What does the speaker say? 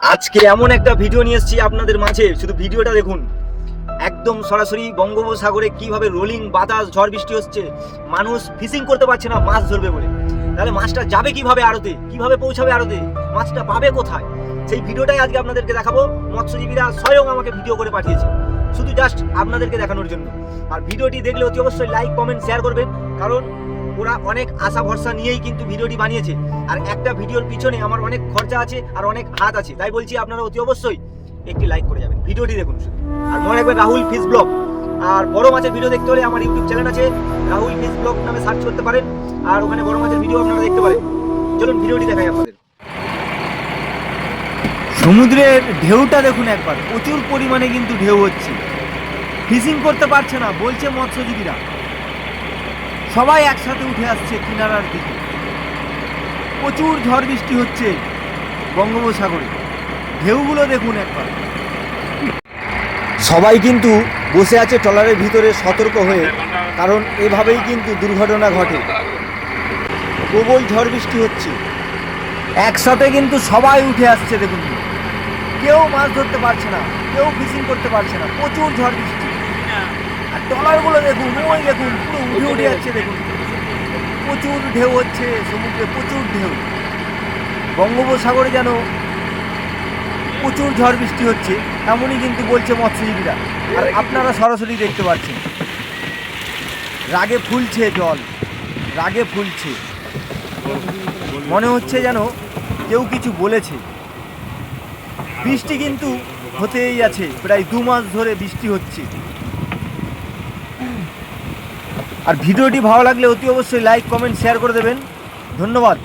আজকে এমন একটা ভিডিও নিয়ে এসেছি আপনাদের মাঝে, শুধু ভিডিওটা দেখুন। একদম সরাসরি বঙ্গোপসাগরে কিভাবে রোলিং বাতাস ঝড় বৃষ্টি হচ্ছে, মানুষ ফিশিং করতে পারছে না মাছ ধরবে বলে। তাহলে মাছটা যাবে কিভাবে আড়তে, কিভাবে পৌঁছাবে আড়তে, মাছটা পাবে কোথায়, সেই ভিডিওটাই আজকে আপনাদেরকে দেখাবো। মৎস্যজীবীরা স্বয়ং আমাকে ভিডিও করে পাঠিয়েছে শুধু জাস্ট আপনাদেরকে দেখানোর জন্য। আর ভিডিওটি দেখলে অতি অবশ্যই লাইক কমেন্ট শেয়ার করবেন, কারণ ওরা অনেক আশা ভরসা নিয়েই কিন্তু ভিডিওটি বানিয়েছে। আর একটা ভিডিওর পিছনে আমার অনেক খরচা আছে আর অনেক হাত আছে, তাই বলছি আপনারা অতি অবশ্যই একটি লাইক করে যাবেন, ভিডিওটি দেখুন। আর মনে রাখবেন রাহুল ফিশ ব্লগ। আর বড় মাছের ভিডিও দেখতে হলে আমার ইউটিউব চ্যানেল আছে, রাহুল ফিশ ব্লগ নামে সার্চ করতে পারেন, আর ওখানে বড় মাছের ভিডিও আপনারা দেখতে পারেন। চলুন ভিডিওটি দেখাই আপনাদের। সমুদ্রের ঢেউটা দেখুন একবার, প্রচুর পরিমাণে কিন্তু ঢেউ হচ্ছে, ফিশিং করতে পারছে না বলছে মৎস্যজীবীরা। সবাই একসাথে উঠে আসছে কিনারার দিকে, প্রচুর ঝড় বৃষ্টি হচ্ছে বঙ্গোপসাগরে। ঢেউগুলো দেখুন একবার। সবাই কিন্তু বসে আছে ট্রলারের ভিতরে সতর্ক হয়ে, কারণ এভাবেই কিন্তু দুর্ঘটনা ঘটে। প্রবল ঝড় বৃষ্টি হচ্ছে, একসাথে কিন্তু সবাই উঠে আসছে দেখুন। কেউ মাছ ধরতে পারছে না, কেউ ফিশিং করতে পারছে না, প্রচুর ঝড় বৃষ্টি। আর ট্রলারগুলো দেখুন, ওই দেখুন পুরো উঠে উঠে যাচ্ছে দেখুন। প্রচুর ঢেউ হচ্ছে সমুদ্রে, প্রচুর ঢেউ। বঙ্গোপসাগরে যেন প্রচুর ঝড় বৃষ্টি হচ্ছে, এমনই কিন্তু বলছে মৎস্যজীবীরা। আর আপনারা সরাসরি দেখতে পাচ্ছেন, রাগে ফুলছে জল, রাগে ফুলছে। মনে হচ্ছে যেন কেউ কিছু বলেছে। বৃষ্টি কিন্তু হতেই আছে, প্রায় 2 মাস ধরে বৃষ্টি হচ্ছে। আর ভিডিওটি ভালো লাগলে অতি অবশ্যই লাইক কমেন্ট শেয়ার করে দেবেন। ধন্যবাদ।